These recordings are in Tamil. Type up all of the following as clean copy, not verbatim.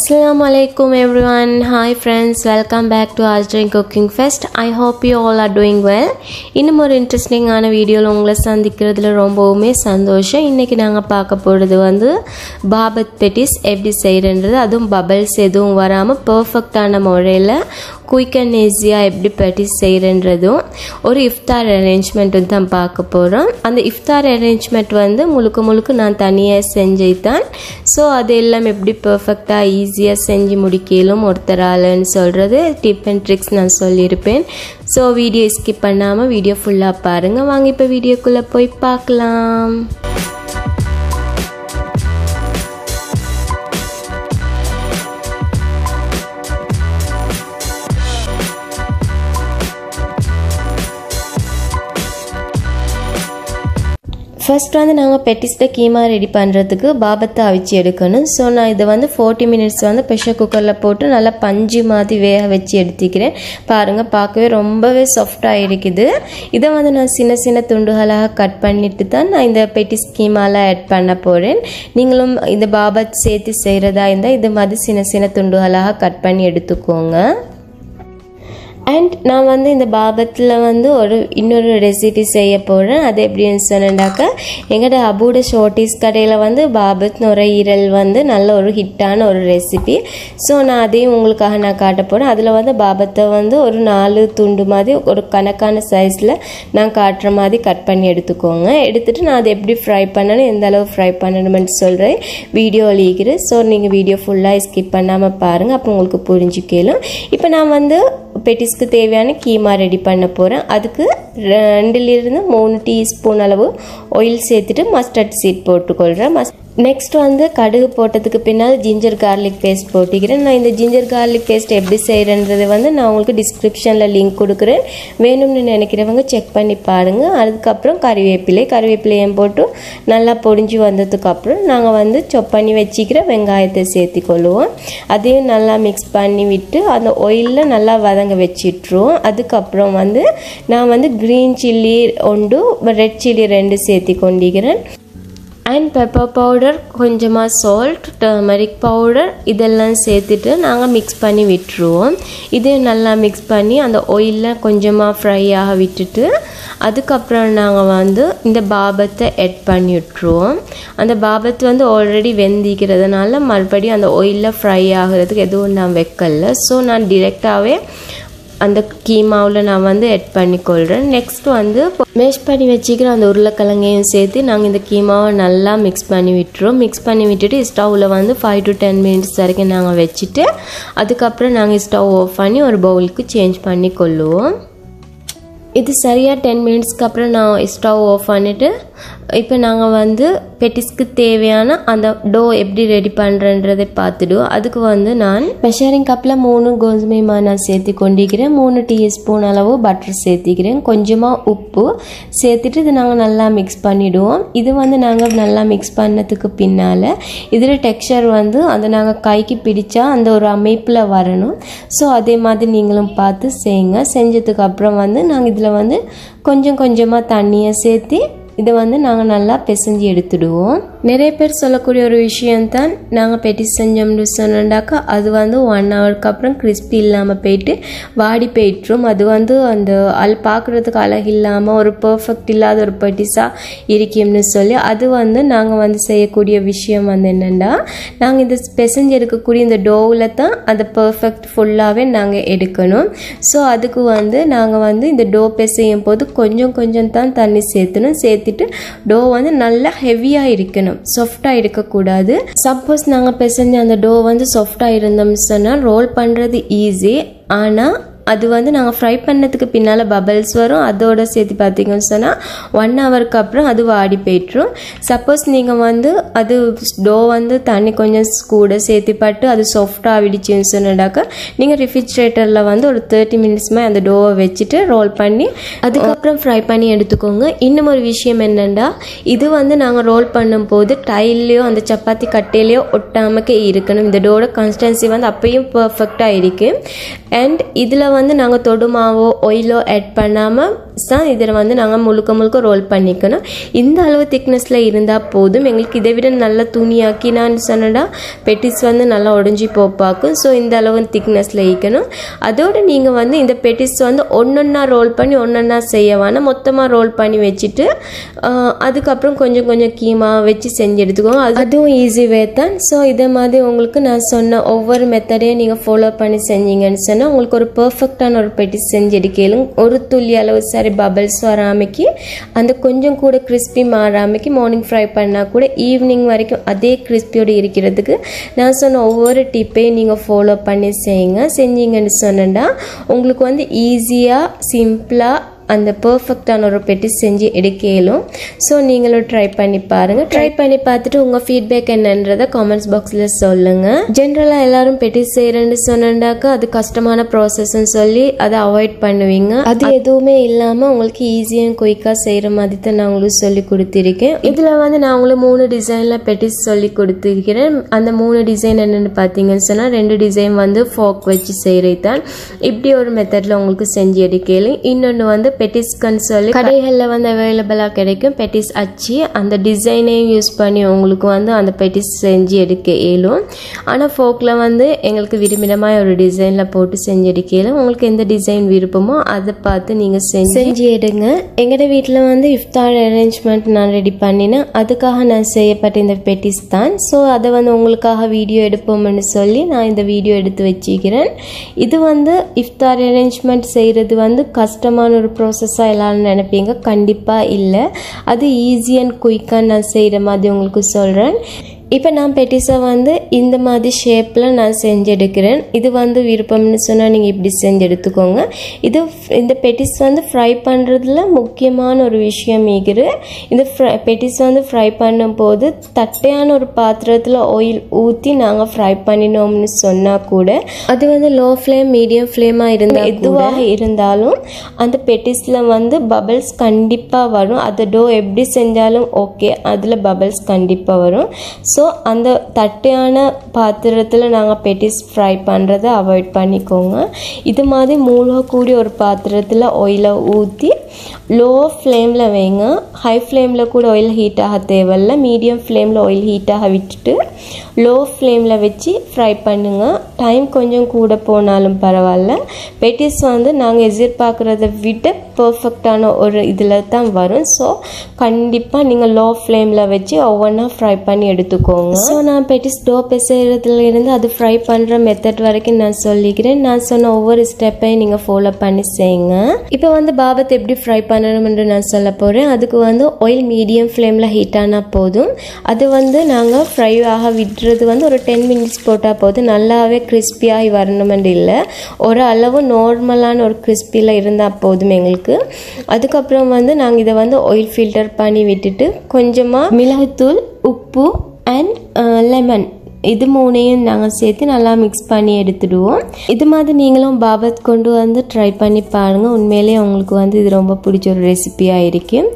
Assalamualaikum everyone. Hi friends, welcome back to Azrin Cooking Fest. I hope you all are doing well. இன்னும் ஒரு இன்ட்ரெஸ்டிங்கான வீடியோல உங்களை சந்திக்கிறதுல ரொம்பவுமே சந்தோஷம். இன்னைக்கு நாங்க பார்க்க போறது வந்து பாபத் பெட்டிஸ் எப்படி செய்யறதுன்றது, அதுவும் பபிள்ஸ் எதுவும் வராம பெர்ஃபெக்ட்டான முறையில குயிக் அண்ட் ஈஸியா எப்படி பெட்டிஸ் செய்யறதுன்றதும் ஒரு இஃப்தார் அரேஞ்ச்மெண்ட் தான் பார்க்க போறோம். அந்த இஃப்தார் அரேஞ்ச்மெண்ட் வந்து முழுக்க நான் தனியா செஞ்சுதான். ஸோ அது எல்லாம் எப்படி பெர்ஃபெக்டா ஈஸியாக செஞ்சு முடிக்கலும் ஒருத்தராலன்னு சொல்கிறது டிப் அண்ட் ட்ரிக்ஸ் நான் சொல்லியிருப்பேன். ஸோ வீடியோ ஸ்கிப் பண்ணாமல் வீடியோ ஃபுல்லாக பாருங்கள். வாங்க இப்போ வீடியோக்குள்ளே போய் பார்க்கலாம். ஃபர்ஸ்ட் வந்து நாங்கள் பெட்டிஸில் கீமா ரெடி பண்ணுறதுக்கு பாபத்தை அவிச்சு எடுக்கணும். ஸோ நான் இதை வந்து 40 மினிட்ஸ் வந்து ப்ரெஷர் குக்கரில் போட்டு நல்லா பஞ்சு மாதிரி வேக வச்சு எடுத்துக்கிறேன். பாருங்கள், பார்க்கவே ரொம்பவே சாஃப்டாக இருக்குது. இதை வந்து நான் சின்ன சின்ன துண்டுகளாக கட் பண்ணிட்டு தான் நான் இந்த பெட்டிஸ் கீமாலாம் ஆட் பண்ண போகிறேன். நீங்களும் இந்த பாபத் சேர்த்து செய்கிறதா இருந்தால் இது மாதிரி சின்ன சின்ன துண்டுகளாக கட் பண்ணி எடுத்துக்கோங்க. அண்ட் நான் வந்து இந்த பாபத்தில் வந்து இன்னொரு ரெசிபி செய்ய போகிறேன். அது எப்படின்னு சொன்னாக்கா, எங்களோட அபுட ஷோர்ட்டிஸ் கடையில் வந்து பாபத் நுரையீரல் வந்து நல்ல ஒரு ஹிட்டான ஒரு ரெசிபி. ஸோ நான் அதையும் உங்களுக்காக நான் காட்ட போகிறேன். அதில் வந்து பாபத்தை வந்து ஒரு 4 துண்டு மாதிரி ஒரு கணக்கான சைஸில் நான் காட்டுற மாதிரி கட் பண்ணி எடுத்துக்கோங்க. எடுத்துகிட்டு நான் அதை எப்படி ஃப்ரை பண்ணணும், எந்த அளவு ஃப்ரை பண்ணணும்னு சொல்கிறேன் வீடியோ லீக்கிறேன். ஸோ நீங்கள் வீடியோ ஃபுல்லாக ஸ்கிப் பண்ணாமல் பாருங்கள், அப்போ உங்களுக்கு புரிஞ்சுக்கலும். இப்போ நான் வந்து பெட்டிஸ்க்கு தேவையான கீமா ரெடி பண்ண போகிறேன். அதுக்கு 2-3 டீஸ்பூன் அளவு ஆயில் சேர்த்துட்டு மஸ்டர்ட் சீட் போட்டுக்கொள்கிறேன். நெக்ஸ்ட் வந்து கடுகு போட்டதுக்கு பின்னால் ஜிஞ்சர் கார்லிக் பேஸ்ட் போட்டிக்கிறேன். நான் இந்த ஜிஞ்சர் கார்லிக் பேஸ்ட் எப்படி செய்கிறேன்றது வந்து நான் உங்களுக்கு டிஸ்கிரிப்ஷனில் லிங்க் கொடுக்குறேன். வேணும்னு நினைக்கிறவங்க செக் பண்ணி பாருங்கள். அதுக்கப்புறம் கறிவேப்பிலையும் போட்டு நல்லா பொடிஞ்சு வந்ததுக்கப்புறம் நாங்கள் வந்து சாப் பண்ணி வச்சுக்கிற வெங்காயத்தை சேர்த்திக்கொள்ளுவோம். அதையும் நல்லா மிக்ஸ் பண்ணி விட்டு அந்த ஆயிலில் நல்லா வதங்க வச்சிட்ருவோம். அதுக்கப்புறம் வந்து நான் வந்து க்ரீன் சில்லி 1, ரெட் சில்லி 2 சேர்த்தி கொண்டிக்கிறேன். அண்ட் பெப்பர் பவுடர், கொஞ்சமாக சால்ட், டர்மரிக் பவுடர் இதெல்லாம் சேர்த்துட்டு நாங்கள் மிக்ஸ் பண்ணி விட்டுருவோம். இதையும் நல்லா மிக்ஸ் பண்ணி அந்த ஆயிலில் கொஞ்சமாக ஃப்ரை ஆக விட்டுட்டு அதுக்கப்புறம் நாங்கள் வந்து இந்த பாபத்தை ஆட் பண்ணி விட்டுருவோம். அந்த பாபத்து வந்து ஆல்ரெடி வெந்திக்கிறதுனால மறுபடியும் அந்த ஆயிலில் ஃப்ரை ஆகிறதுக்கு எதுவும் நான் வைக்கல. ஸோ நான் டிரெக்டாகவே அந்த கீமாவில் நான் வந்து ஆட் பண்ணிக்கொள்கிறேன். நெக்ஸ்ட் வந்து மேஷ் பண்ணி வச்சுக்கிற அந்த உருளைக்கிழங்கையும் சேர்த்து நாங்கள் இந்த கீமாவை நல்லா மிக்ஸ் பண்ணி விட்டுருவோம். மிக்ஸ் பண்ணி விட்டுட்டு ஸ்டவ்வில் வந்து 5 to 10 மினிட்ஸ் வரைக்கும் நாங்கள் வச்சுட்டு அதுக்கப்புறம் நாங்கள் ஸ்டவ் ஆஃப் பண்ணி ஒரு பவுலுக்கு சேஞ்ச் பண்ணி கொள்ளுவோம். இது சரியாக 10 மினிட்ஸ்க்கு அப்புறம் நான் ஸ்டவ் ஆஃப் பண்ணிவிட்டு இப்போ நாங்கள் வந்து பெட்டிஸ்க்கு தேவையான அந்த டோ எப்படி ரெடி பண்ணுறன்றதை பார்த்துடுவோம். அதுக்கு வந்து நான் மெஷரிங் கப்பில் 3 கோதுமை மாவு நான் சேர்த்து கொண்டிருக்கிறேன். 3 டீஸ்பூன் அளவு பட்டர் சேர்த்திக்கிறேன். கொஞ்சமாக உப்பு சேர்த்துட்டு இது நாங்கள் நல்லா மிக்ஸ் பண்ணிவிடுவோம். இது வந்து நாங்கள் நல்லா மிக்ஸ் பண்ணதுக்கு பின்னால் இதில் டெக்ஸ்சர் வந்து அந்த நாங்கள் கைக்கு பிடிச்சா அந்த ஒரு அமைப்பில் வரணும். ஸோ அதே மாதிரி நீங்களும் பார்த்து செய்யுங்க. செஞ்சதுக்கப்புறம் வந்து நாங்கள் இதில் வந்து கொஞ்சம் கொஞ்சமாக தண்ணியை சேர்த்து இதை வந்து நாங்கள் நல்லா பிசைஞ்சு எடுத்துடுவோம். நிறைய பேர் சொல்லக்கூடிய ஒரு விஷயம்தான், நாங்கள் பெட்டிஸ் செஞ்சோம்னு சொன்னாக்கா அது வந்து 1 ஹவருக்கு அப்புறம் கிறிஸ்பி இல்லாமல் போயிட்டு வாடி போயிட்டுரும். அது வந்து அந்த பார்க்குறதுக்கு அழகு இல்லாமல் ஒரு பர்ஃபெக்ட் இல்லாத ஒரு பெட்டிஸாக இருக்கும்னு சொல்லி அது வந்து நாங்கள் வந்து செய்யக்கூடிய விஷயம் வந்து என்னென்னா, நாங்கள் இந்த பிசைஞ்சு எடுக்கக்கூடிய இந்த டோவில் தான் அந்த பர்ஃபெக்ட் ஃபுல்லாகவே நாங்கள் எடுக்கணும். ஸோ அதுக்கு வந்து நாங்கள் வந்து இந்த டோ பிசையும் போது கொஞ்சம் தான் தண்ணி சேர்த்துட்டு டோ வந்து நல்லா ஹெவியாக இருக்கணும், சாஃப்டாக இருக்கக்கூடாது. சப்போஸ் நாங்கள் பிசைஞ்ச அந்த டோ வந்து சாஃப்டாக இருந்தோம்னு சொன்னால் ரோல் பண்ணுறது ஈஸி. ஆனால் அது வந்து நாங்கள் ஃப்ரை பண்ணதுக்கு பின்னால் பபிள்ஸ் வரும். அதோட சேர்த்து பார்த்தீங்கன்னு சொன்னால் 1 ஹவருக்கு அப்புறம் அது வாடி போய்ட்டுரும். சப்போஸ் நீங்கள் வந்து அது டோ வந்து தண்ணி கொஞ்சம் கூட சேர்த்து பட்டு அது சாஃப்டாக ஆகிடுச்சுன்னு சொன்னாக்கா நீங்கள் ரெஃப்ரிஜிரேட்டரில் வந்து ஒரு 30 மினிட்ஸ்மே அந்த டோவை வச்சுட்டு ரோல் பண்ணி அதுக்கப்புறம் ஃப்ரை பண்ணி எடுத்துக்கோங்க. இன்னும் ஒரு விஷயம் என்னென்னா, இது வந்து நாங்கள் ரோல் பண்ணும்போது டைல்லையோ அந்த சப்பாத்தி கட்டையிலையோ ஒட்டாமக்கே இருக்கணும். இந்த டோட கன்சிஸ்டன்சி வந்து அப்பயும் பர்ஃபெக்டாக இருக்குது. அண்ட் இதில் வந்து நாங்கள் தொடுமாவோ ஆயிலோ ஆட் பண்ணாமல் தான் இதில் வந்து நாங்கள் முழுக்க ரோல் பண்ணிக்கணும். இந்த அளவு திக்னஸில் இருந்தால் போதும். எங்களுக்கு இதை விட நல்லா துணியாக்கினான்னு சொன்னடா பெட்டிஸ் வந்து நல்லா உடஞ்சி போப்பாக்கும். ஸோ இந்த அளவு திக்னஸில் ஈக்கணும். அதோடு நீங்கள் வந்து இந்த பெட்டிஸ் வந்து ஒன்றொன்னா ரோல் பண்ணி ஒன்றொன்னா செய்யவானா மொத்தமாக ரோல் பண்ணி வச்சுட்டு அதுக்கப்புறம் கொஞ்சம் கீமா வச்சு செஞ்சு எடுத்துக்கோங்க. அதுவும் ஈஸி வே தான். ஸோ இதே மாதிரி உங்களுக்கு நான் சொன்ன ஒவ்வொரு மெத்தடையும் நீங்கள் ஃபாலோ பண்ணி செஞ்சீங்கன்னு சொன்னால் உங்களுக்கு ஒரு பர்ஃபெக்டான ஒரு பெட்டிஸ் செஞ்சு எடுக்கலும். ஒரு துளி அளவு சரி பபிள்ஸ் வராமைக்கு அந்த கொஞ்சம் கூட கிறிஸ்பி மாறாமைக்கு மார்னிங் ஃப்ரை பண்ணால் கூட ஈவினிங் வரைக்கும் அதே கிறிஸ்பியோடு இருக்கிறதுக்கு நான் சொன்ன ஒவ்வொரு டிப்பையும் நீங்கள் ஃபாலோ பண்ணி செஞ்சீங்கன்னு சொன்னா உங்களுக்கு வந்து ஈஸியாக சிம்பிளாக அந்த பர்ஃபெக்டான ஒரு பெட்டிஸ் செஞ்சு எடுக்கலும். ஸோ நீங்களும் ட்ரை பண்ணி பாருங்கள். ட்ரை பண்ணி பார்த்துட்டு உங்கள் ஃபீட்பேக் என்னன்றதை காமெண்ட்ஸ் பாக்ஸில் சொல்லுங்கள். ஜென்ரலாக எல்லாரும் பெட்டிஸ் செய்கிறேன்னு சொன்னாக்கா அது கஷ்டமான ப்ராசஸ்ன்னு சொல்லி அதை அவாய்ட் பண்ணுவீங்க. அது எதுவுமே இல்லாமல் உங்களுக்கு ஈஸியாக குயிக்காக செய்கிற மாதிரி தான் நான் உங்களுக்கு சொல்லி கொடுத்துருக்கேன். இதில் வந்து நான் உங்களுக்கு 3 டிசைனில் பெட்டிஸ் சொல்லி கொடுத்துருக்கிறேன். அந்த 3 டிசைன் என்னென்னு பார்த்தீங்கன்னு சொன்னால் 2 டிசைன் வந்து ஃபாக் வச்சு செய்கிறது தான். இப்படி ஒரு மெத்தடில் உங்களுக்கு செஞ்சு எடுக்கலும். இன்னொன்று வந்து பெட்டிஸ்க்குன்னு சொல்லி கடைகளில் வந்து அவைலபிளாக கிடைக்கும். பெட்டிஸ் அச்சு அந்த டிசைனையும் யூஸ் பண்ணி உங்களுக்கு வந்து அந்த பெட்டிஸ் செஞ்சு எடுக்க இயலும். ஆனால் ஃபோக்கில் வந்து எங்களுக்கு விரும்பினமாக ஒரு டிசைனில் போட்டு செஞ்சு எடுக்கலும். உங்களுக்கு எந்த டிசைன் விருப்பமோ அதை பார்த்து நீங்கள் செஞ்சு எடுங்க. எங்களோட வீட்டில் வந்து இஃப்தார் அரேஞ்ச்மெண்ட் நான் ரெடி பண்ணினேன். அதுக்காக நான் செய்யப்பட்ட இந்த பெட்டிஸ் தான். ஸோ அதை வந்து உங்களுக்காக வீடியோ எடுப்போம்னு சொல்லி நான் இந்த வீடியோ எடுத்து வச்சுக்கிறேன். இது வந்து இஃப்தார் அரேஞ்ச்மெண்ட் செய்கிறது வந்து கஷ்டமான ஒரு ப்ராசஸாக எல்லாரும் நினைப்பீங்க. கண்டிப்பாக இல்லை. அது ஈஸி அண்ட் குயிக்காக நான் செய்கிற மாதிரி உங்களுக்கு சொல்கிறேன். இப்போ நான் பெட்டிஸை வந்து இந்த மாதிரி ஷேப்பில் நான் செஞ்சு எடுக்கிறேன். இது வந்து விருப்பம்னு சொன்னால் நீங்கள் இப்படி செஞ்சு எடுத்துக்கோங்க. இந்த பெட்டிஸ் வந்து ஃப்ரை பண்ணுறதுல முக்கியமான ஒரு விஷயம் இருக்குது. இந்த பெட்டிஸ் வந்து ஃப்ரை பண்ணும்போது தட்டையான ஒரு பாத்திரத்தில் ஆயில் ஊற்றி நாங்கள் ஃப்ரை பண்ணினோம்னு சொன்னால் கூட அது வந்து லோ ஃப்ளேம் மீடியம் ஃப்ளேமாக இருந்தால் எதுவாக இருந்தாலும் அந்த பெட்டிஸில் வந்து பபிள்ஸ் கண்டிப்பாக வரும். அது டோ எப்படி செஞ்சாலும் ஓகே, அதில் பபிள்ஸ் கண்டிப்பாக வரும். ஸோ அந்த தட்டையான பாத்திரத்தில் நாங்கள் பெட்டிஸ் ஃப்ரை பண்ணுறதை அவாய்ட் பண்ணிக்கோங்க. இது மாதிரி மூழ்கக்கூடிய ஒரு பாத்திரத்தில் ஆயிலை ஊற்றி லோ ஃப்ளேமில் வைங்க. ஹை ஃப்ளேமில் கூட ஆயில் ஹீட் ஆக தேவையில்லை. மீடியம் ஃப்ளேமில் ஆயில் ஹீட்டாக விட்டுட்டு லோ ஃப்ளேமில் வச்சு ஃப்ரை பண்ணுங்கள். டைம் கொஞ்சம் கூட போனாலும் பரவாயில்ல. பெட்டிஸ் வந்து நாங்கள் எதிர்பார்க்குறத விட பர்ஃபெக்டான ஒரு இதில் தான் வரும். ஸோ கண்டிப்பாக நீங்கள் லோ ஃப்ளேமில் வச்சு ஒவ்வொன்றா ஃப்ரை பண்ணி எடுத்துக்கோங்க. ஸோ நான் பெட்டிஸ் டோ பிசைறதுல இருந்து அது ஃப்ரை பண்ணுற மெத்தட் வரைக்கும் நான் சொல்லிக்கிறேன். நான் சொன்ன ஒவ்வொரு ஸ்டெப்பையும் நீங்கள் ஃபாலோ பண்ணி செய்யுங்க. இப்போ வந்து பாபத் எப்படி ஃப்ரை பண்ணணும்னு நான் சொல்ல போகிறேன். அதுக்கு வந்து ஆயில் மீடியம் ஃப்ளேமில் ஹீட் ஆனால் போதும். அது வந்து நாங்கள் ஃப்ரை ஆக விடுறது வந்து ஒரு 10 மினிட்ஸ் போட்டால் போதும். நல்லாவே கிறிஸ்பியாகி வரணுமென்று இல்லை, ஒரு அளவு நார்மலான ஒரு கிறிஸ்பியில் இருந்தால் போதும் எங்களுக்கு. அதுக்கப்புறம் வந்து நாங்கள் இதை வந்து ஆயில் ஃபில்டர் பண்ணி விட்டுட்டு கொஞ்சமாக மிளகுத்தூள், உப்பு அண்ட் லெமன் இது 3ஐயும் நாங்கள் சேர்த்து நல்லா மிக்ஸ் பண்ணி எடுத்துடுவோம். இது மாதிரி நீங்களும் பாபத் கொண்டு வந்து ட்ரை பண்ணி பாருங்கள். உண்மையிலேயே உங்களுக்கு வந்து இது ரொம்ப பிடிச்ச ஒரு ரெசிபியாக இருக்கும்.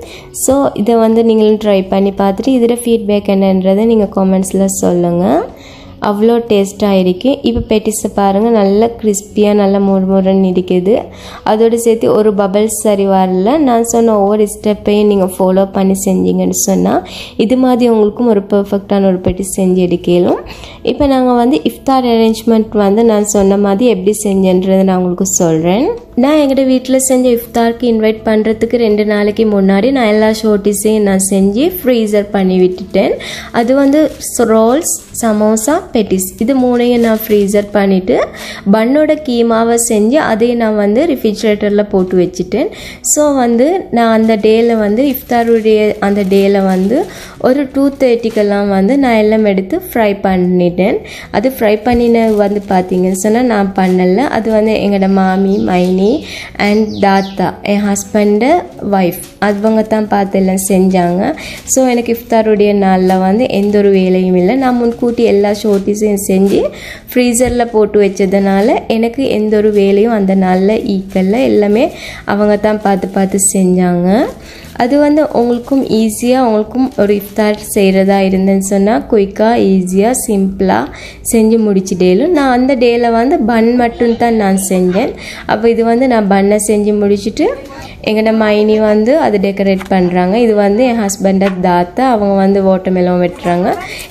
ஸோ இதை வந்து நீங்களும் ட்ரை பண்ணி பார்த்துட்டு இதில் ஃபீட்பேக் என்னன்றதை நீங்கள் காமெண்ட்ஸில் சொல்லுங்கள். அவ்வளோ டேஸ்ட்டாக இருக்குது. இப்போ பெட்டிஸை பாருங்கள், நல்லா கிறிஸ்பியாக நல்லா முறுமுறுன்னு இருக்குது. அதோடு சேர்த்து ஒரு பபிள்ஸ் சரி வரல. நான் சொன்ன ஒவ்வொரு ஸ்டெப்பையும் நீங்கள் ஃபாலோ பண்ணி செஞ்சீங்கன்னு சொன்னால் இது மாதிரி உங்களுக்கும் ஒரு பர்ஃபெக்டான ஒரு பெட்டிஸ் செஞ்சு எடுக்கலும். இப்போ நாங்கள் வந்து இஃப்தார் அரேஞ்ச்மெண்ட் வந்து நான் சொன்ன மாதிரி எப்படி செஞ்சேன்றதை நான் உங்களுக்கு சொல்கிறேன். நான் எங்கள்கிட்ட வீட்டில் செஞ்ச இஃப்தாருக்கு இன்வைட் பண்ணுறதுக்கு 2 நாளைக்கு முன்னாடி நான் எல்லா ஷோட்டிஸையும் நான் செஞ்சு ஃப்ரீசர் பண்ணி விட்டுட்டேன். அது வந்து ரோல்ஸ், சமோசா, பெட்டிஸ் இது 3ஐயும் நான் ஃப்ரீசர் பண்ணிவிட்டு பன்னோட கீமாவை செஞ்சு அதையும் நான் வந்து ரெஃப்ரிஜரேட்டரில் போட்டு வச்சுட்டேன். ஸோ வந்து நான் அந்த டேயில் வந்து இஃப்தாருடைய அந்த டேயில் வந்து ஒரு 2:30க்கெல்லாம் வந்து நான் எல்லாம் எடுத்து ஃப்ரை பண்ணிட்டேன். அது ஃப்ரை பண்ணின வந்து பார்த்தீங்கன்னு சொன்னால் நான் பண்ணலை. அது வந்து எங்களோட மாமி, மைனி அண்ட் தாத்தா, என் ஹஸ்பண்டு ஒய்ஃப் அவங்க தான் பார்த்து எல்லாம் செஞ்சாங்க. ஸோ எனக்கு இஃப்தாருடைய நாளில் வந்து எந்த ஒரு வேலையும் இல்லை. நான் முன்கூட்டி எல்லா ஷோட்டிஸையும் செஞ்சு ஃப்ரீசரில் போட்டு வச்சதுனால எனக்கு எந்த ஒரு வேலையும் அந்த நாளில் ஈக்கல்ல. எல்லாமே அவங்க தான் பார்த்து செஞ்சாங்க. அது வந்து உங்களுக்கும் ஈஸியாக உங்களுக்கும் ஒரு இஃப்தார் செய்கிறதா இருந்தேன்னு சொன்னால் குயிக்காக ஈஸியாக சிம்பிளாக செஞ்சு முடிச்சிட்டேலும் நான் அந்த டேயில் வந்து பன் மட்டும்தான் நான் செஞ்சேன். அப்போ இது வந்து நான் பன்னை செஞ்சு முடிச்சுட்டு எங்கள்ட மைனி வந்து அது டெக்கரேட் பண்ணுறாங்க. இது வந்து என் ஹஸ்பண்டை தாத்தா அவங்க வந்து வாட்டர்மெலன் வெட்டுறாங்க.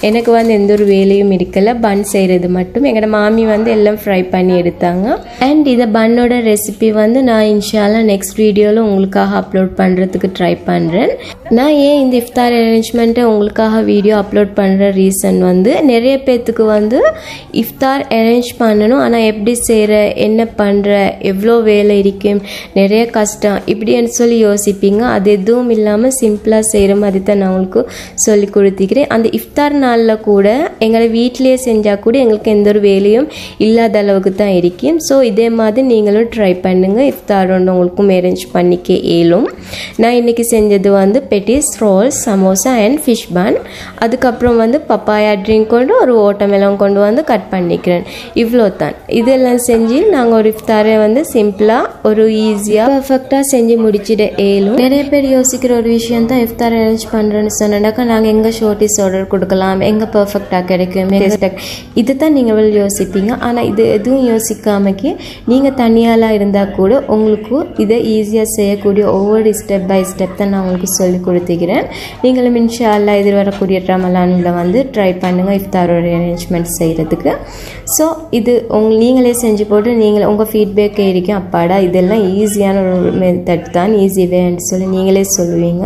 எனக்கு வந்து எந்த ஒரு வேலையும் இருக்கலை, பன் செய்கிறது மட்டும். எங்களோட மாமி வந்து எல்லாம் ஃப்ரை பண்ணி எடுத்தாங்க. அண்ட் இந்த பன்னோட ரெசிபி வந்து நான் இன்ஷால்லா நெக்ஸ்ட் வீடியோவில் உங்களுக்காக அப்லோட் பண்ணுறதுக்கு ட்ரை பண்ணுறேன். நான் ஏன் இந்த இஃப்தார் அரேஞ்ச்மெண்ட்டை உங்களுக்காக வீடியோ அப்லோட் பண்ணுற ரீசன் வந்து நிறைய பேர்த்துக்கு வந்து இஃப்தார் அரேஞ்ச் பண்ணணும், ஆனால் எப்படி செய்கிற, என்ன பண்ணுற, எவ்வளோ வேலை இருக்கும், நிறைய கஷ்டம் இப்படின்னு சொல்லி யோசிப்பீங்க. அது எதுவும் இல்லாமல் சிம்பிளாக செய்கிற மாதிரி தான் நான் உங்களுக்கு சொல்லி கொடுத்துக்கிறேன். அந்த இஃப்தார் நாளில் கூட எங்களை வீட்டிலேயே செஞ்சால் கூட எங்களுக்கு எந்த ஒரு வேலையும் இல்லாத அளவுக்கு தான் இருக்கும். ஸோ இதே மாதிரி நீங்களும் ட்ரை பண்ணுங்கள். இஃப்தார் ஒன்று உங்களுக்கும் அரேஞ்ச் பண்ணிக்க இயலும். நான் இன்றைக்கி செஞ்சது வந்து patties, rolls, samosa and fish bun. அதுக்கப்புறம் வந்து பப்பாயா ட்ரிங்க் கொண்டு ஒரு வாட்டர்மெலன் கொண்டு வந்து கட் பண்ணிக்கிறேன். இவ்வளோ தான். இதெல்லாம் செஞ்சு நாங்கள் ஒரு இஃப்தாரை வந்து சிம்பிளாக ஒரு ஈஸியாக பர்ஃபெக்டாக செஞ்சு முடிச்சிட ஏலும். நிறைய பேர் யோசிக்கிற ஒரு விஷயம் தான் இஃப்தார் அரேஞ்ச் பண்ணுறேன்னு சொன்னாக்கா நாங்கள் எங்கே ஷோர்ட்டிஸ் ஆர்டர் கொடுக்கலாம், எங்கே பர்ஃபெக்டாக கிடைக்கும், இது தான் நீங்கள் யோசிப்பீங்க. ஆனால் இது எதுவும் யோசிக்காமக்கி நீங்கள் தனியாலாம் இருந்தால் கூட உங்களுக்கு இதை ஈஸியாக செய்யக்கூடிய ஒவ்வொரு ஸ்டெப் பை ஸ்டெப் தான் நான் உங்களுக்கு சொல்லி கொடுத்துக்கிறேன். நீங்களும் இன்ஷா அல்லாஹ் எதிர் வரக்கூடிய ரமலானில் வந்து ட்ரை பண்ணுங்கள் இஃப்தாரோட அரேஞ்ச்மெண்ட் செய்கிறதுக்கு. ஸோ இது நீங்களே செஞ்சு போட்டு நீங்கள் உங்கள் ஃபீட்பேக் இருக்கும், அப்பாடா இதெல்லாம் ஈஸியான ஒரு மெத்தட் தான், ஈஸி வேன்னு சொல்லி நீங்களே சொல்லுவீங்க.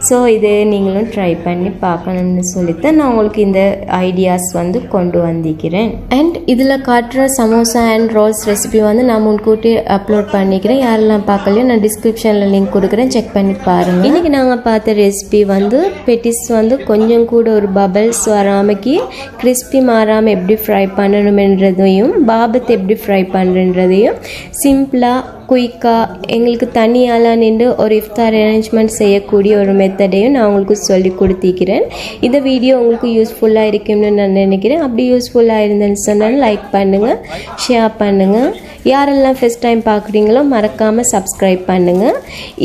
ஸோ இதே நீங்களும் ட்ரை பண்ணி பார்க்கணும்னு சொல்லித்தான் நான் உங்களுக்கு இந்த ஐடியாஸ் வந்து கொண்டு வந்திக்கிறேன். அண்ட் இதில் காட்டுற சமோசா அண்ட் ரோல்ஸ் ரெசிபி வந்து நான் முன்கூட்டி அப்லோட் பண்ணிக்கிறேன். யாரெல்லாம் பார்க்கலையோ நான் டிஸ்கிரிப்ஷனில் லிங்க் கொடுக்குறேன், செக் பண்ணி பாருங்கள். இன்றைக்கி நாங்கள் பார்த்த ரெசிபி வந்து பெட்டிஸ் வந்து கொஞ்சம் கூட ஒரு பபிள்ஸ் வராமக்கி கிறிஸ்பி மாறாமல் எப்படி ஃப்ரை பண்ணணுமென்றதையும் பாபத்தை எப்படி ஃப்ரை பண்ணுறதையும் சிம்பிளாக குயிக்காக எங்களுக்கு தனியால் நின்று ஒரு இஃப்தார் அரேஞ்ச்மெண்ட் செய்யக்கூடிய ஒரு மெத்தடையும் நான் உங்களுக்கு சொல்லி கொடுத்திக்கிறேன். இந்த வீடியோ உங்களுக்கு யூஸ்ஃபுல்லாக இருக்கும்னு நான் நினைக்கிறேன். அப்படி யூஸ்ஃபுல்லாக இருந்தேன்னு சொன்னாலும் லைக் பண்ணுங்கள், ஷேர் பண்ணுங்கள். யாரெல்லாம் ஃபஸ்ட் டைம் பார்க்குறீங்களோ மறக்காமல் சப்ஸ்கிரைப் பண்ணுங்கள்.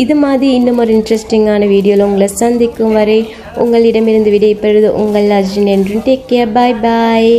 இது மாதிரி இன்னும் ஒரு இன்ட்ரெஸ்டிங்கான வீடியோவில் உங்களை சந்திக்கும் வரை உங்களிடமிருந்து விடைபெறுவது உங்கள் அர்ஜுன் என்றும். டேக் கேர், பாய் பாய்.